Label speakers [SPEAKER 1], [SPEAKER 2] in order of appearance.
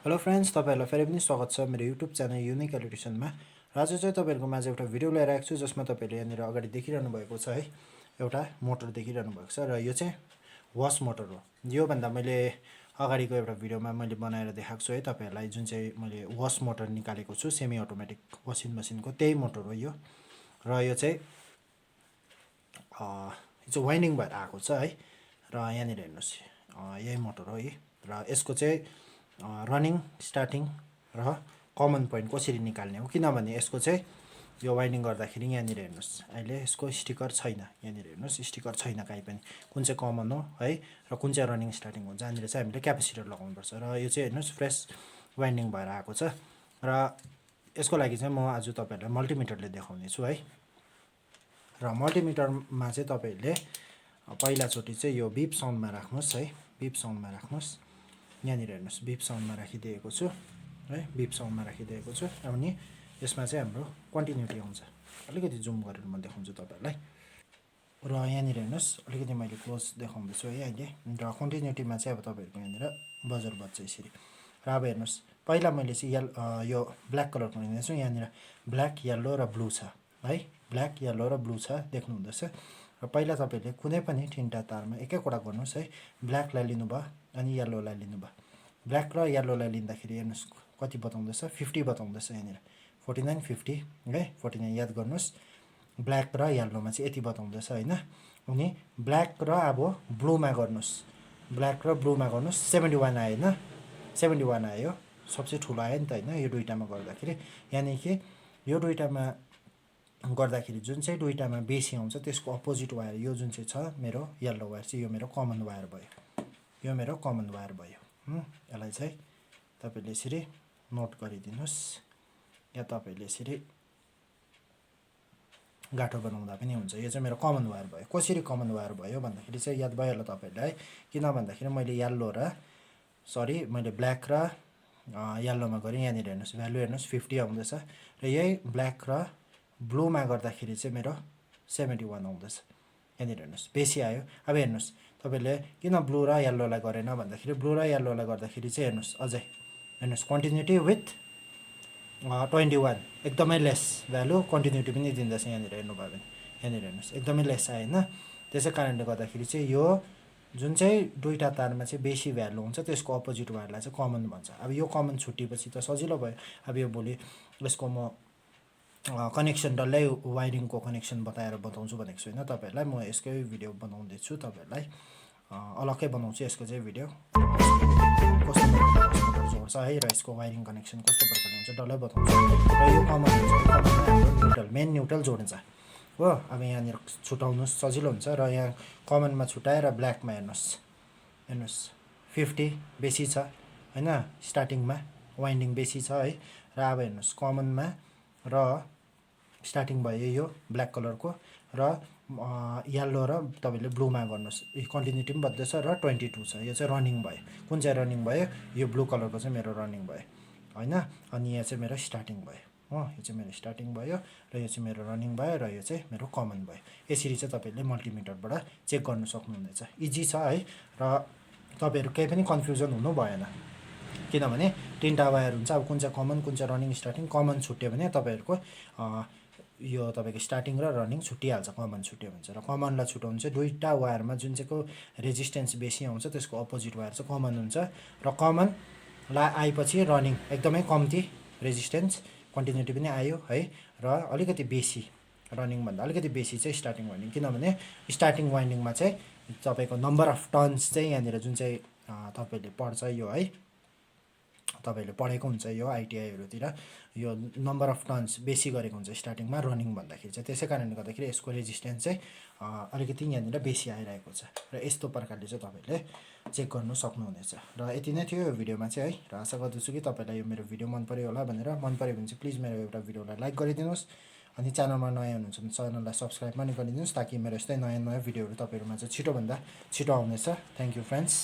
[SPEAKER 1] Hello friends, तपाईहरुलाई फेरि पनि स्वागत छ मेरो युट्युब च्यानल युनिक एजुकेसनमा। र आज चाहिँ तपाईहरुको माझ एउटा भिडियो लिएर आएको छु जसमा तपाईहरुले यहाँनिर अगाडि देखिरहनु भएको छ है, एउटा मोटर देखिरहनु भएको छ र यो चाहिँ वास मोटर हो। यो भन्दा मैले अगाडिको एउटा भिडियोमा मैले बनाएर देखाएको छु है तपाईहरुलाई, जुन चाहिँ मैले वास मोटर निकालेको छु सेमी अटोमेटिक वासिङ मसिनको, त्यही मोटर हो यो। र यो चाहिँ वाइन्डिङ भएर आएको छ है। र यहाँनिर हेर्नुस्, यही मोटर हो है। र यसको चाहिँ रनिङ, स्टार्टिङ र कमन पोइन्ट कसरी निकाल्ने हो, किनभने यसको चाहिँ यो वाइन्डिङ गर्दाखेरि यहाँनिर हेर्नुस्, अहिले यसको स्टिकर छैन। यहाँनिर हेर्नुस्, स्टिकर छैन कहीँ पनि, कुन चाहिँ कमन हो है र कुन चाहिँ रनिङ स्टार्टिङ हो, जहाँनिर चाहिँ हामीले क्यापेसिटर लगाउनुपर्छ। र यो चाहिँ हेर्नुस् फ्रेस वाइन्डिङ भएर आएको छ। र यसको लागि चाहिँ म आज तपाईहरुलाई मल्टिमिटरले देखाउने छु है। र मल्टिमिटरमा चाहिँ तपाईहरुले पहिलाचोटि चाहिँ यो बिप साउन्डमा राख्नुस् है, बिप साउन्डमा राख्नुस्। यहाँनिर हेर्नुस्, बिप साउन्डमा राखिदिएको छु है, बिप साउन्डमा राखिदिएको छु। अनि यसमा चाहिँ हाम्रो कन्टिन्युटी आउँछ। अलिकति जुम गरेर म देखाउँछु तपाईहरुलाई। र यहाँनिर हेर्नुस्, अलिकति मैले क्लोज देखाउँदैछु है अहिले। र कन्टिन्युटीमा चाहिँ अब तपाईहरुको यहाँनिर बजर बज्छ यसरी। र अब हेर्नुस्, पहिला मैले चाहिँ यो ब्ल्याक कलरको लिँदैछु। यहाँनिर ब्ल्याक, येल्लो र ब्लू छ है, ब्ल्याक, येल्लो र ब्लू छ, देख्नु हुँदैछ। र पहिला तपाईहरुले कुनै पनि तीनटा तारमा एक एकवटा गर्नुस् है। ब्ल्याकलाई लिनुभयो अनि येल्लोलाई लिनुभयो। ब्ल्याक र येल्लोलाई लिँदाखेरि हेर्नुस् कति बताउँदैछ, 50 बताउँदैछ यहाँनिर, 49 50 है, 49 याद गर्नुस्। ब्ल्याक र येल्लोमा चाहिँ यति बताउँदैछ हैन। अनि ब्ल्याक र अब ब्लूमा गर्नुस्, ब्ल्याक र ब्लूमा गर्नुस्, 71 आयो हैन, 71 आयो, सबसे ठुलो आयो नि त हैन यो दुईटामा गर्दाखेरि। यानी कि यो दुईटामा गर्दाखेरि जुन चाहिँ दुईटामा बेसी आउँछ त्यसको अपोजिट वायर यो जुन चाहिँ छ मेरो येल्लो वायर चाहिँ यो मेरो कमन वायर भयो, यो मेरो कमन वायर भयो। यसलाई चाहिँ तपाईले यसरी नोट गरिदिनुस्, या तपाईले यसरी गाठो बनाउँदा पनि हुन्छ। यो चाहिँ मेरो कमन वायर भयो। कसरी कमन वायर भयो भन्दाखेरि चाहिँ याद भयो होला तपाईहरुलाई, किन भन्दाखेरि मैले मैले ब्ल्याक र येल्लोमा गरेँ। यहाँनिर हेर्नुस्, भ्यालु हेर्नुस् 50 आउँदैछ। र यही ब्ल्याक र ब्लूमा गर्दाखेरि चाहिँ मेरो 71 आउँदैछ। यहाँनिर हेर्नुस् बेसी आयो। अब हेर्नुस् तपाईले किन ब्लू र येल्लोलाई गरेन भन्दाखेरि, ब्लू र येल्लोलाई गर्दाखेरि चाहिँ हेर्नुस् अझै हेर्नुस् कन्टिन्युटी विथ 21 एकदमै लेस भ्यालु, कन्टिन्युटी पनि दिँदैछ यहाँनिर हेर्नुभयो भने। यहाँनिर हेर्नुस् एकदमै लेस आयो हैन। त्यसै कारणले गर्दाखेरि चाहिँ यो जुन चाहिँ दुईटा तारमा चाहिँ बेसी भ्यालु हुन्छ त्यसको अपोजिट वायरलाई चाहिँ कमन भन्छ। अब यो कमन छुट्टिएपछि त सजिलो भयो। अब यो भोलि यसको म कनेक्सन डल्लै वायरिङको कनेक्सन बताउँछु भनेको छुइनँ तपाईहरुलाई। म यसकै भिडियो बनाउँदैछु तपाईहरुलाई, अलग्गै बनाउँछु यसको चाहिँ भिडियो, कस्तो प्रकारले जोड्छ है र यसको वायरिङ कनेक्सन कस्तो प्रकारले हुन्छ डल्लै बताउँछु। र यो कमन हुन्छ, कमनमा हाम्रो न्युट्रल, मेन न्युट्रल जोडिन्छ हो। अब यहाँनिर छुटाउनुस् सजिलो हुन्छ। र यहाँ कमनमा छुटाएर ब्ल्याकमा हेर्नुस् 50 बेसी छ हैन, स्टार्टिङमा वाइन्डिङ बेसी छ है। र अब हेर्नुस् कमनमा र स्टार्टिङ भयो यो ब्ल्याक कलरको, र येल्लो र तपाईले ब्लूमा गर्नुस्, कन्टिन्युटी पनि बद्दैछ। र 22 छ, यो चाहिँ रनिङ भयो। कुन चाहिँ रनिङ भयो, यो ब्लू कलरको चाहिँ मेरो रनिङ भयो हैन। अनि यहाँ चाहिँ मेरो स्टार्टिङ भयो हो, यो चाहिँ मेरो स्टार्टिङ भयो, र यो चाहिँ मेरो रनिङ भयो, र यो चाहिँ मेरो कमन भयो। यसरी चाहिँ तपाईले मल्टिमिटरबाट चेक गर्न सक्नुहुनेछ। इजी छ है। र तपाईहरु केही पनि कन्फ्युजन हुनु भएन, किनभने तीनटा वायर हुन्छ। अब कुन चाहिँ कमन, कुन चाहिँ रनिङ स्टार्टिङ, कमन छुट्यो भने तपाईहरुको यो तपाईको स्टार्टिङ र रनिङ छुट्टिहाल्छ, कमन छुट्यो भने चाहिँ। र कमनलाई छुटाउनु चाहिँ दुईटा वायरमा जुन चाहिँको रेजिस्टेन्स बेसी आउँछ त्यसको अपोजिट वायर चाहिँ कमन हुन्छ। र कमनलाई आएपछि रनिङ एकदमै कम्ती रेजिस्टेन्स, कन्टिन्युटी पनि आयो है। र अलिकति बेसी, रनिङभन्दा अलिकति बेसी चाहिँ स्टार्टिङ वाइन्डिङ, किनभने स्टार्टिङ वाइन्डिङमा चाहिँ तपाईको नम्बर अफ टर्न्स चाहिँ यहाँनिर जुन चाहिँ तपाईले पढ्छ यो है, तपाईले पढेको हुन्छ यो आइटिआईहरुतिर, यो नम्बर अफ टर्न्स बेसी गरेको हुन्छ स्टार्टिङमा रनिङ भन्दाखेरि चाहिँ। त्यसै कारणले गर्दाखेरि यसको रेजिस्टेन्स चाहिँ अलिकति यहाँनिर बेसी आइरहेको छ। र यस्तो प्रकारले चाहिँ तपाईले चेक गर्नु सक्नुहुनेछ। र यति नै थियो यो भिडियोमा चाहिँ है। र आशा गर्दछु कि तपाईलाई यो मेरो भिडियो मन पर्यो होला भनेर। मन पर्यो भने चाहिँ प्लिज मेरो एउटा भिडियोलाई लाइक गरिदिनुस्, अनि च्यानलमा नयाँ हुनुहुन्छ भने च्यानललाई सब्स्क्राइब पनि गरिदिनुस्, ताकि मेरो यस्तै नयाँ नयाँ भिडियोहरू तपाईहरुमा चाहिँ छिटोभन्दा छिटो आउनेछ। Thank you friends.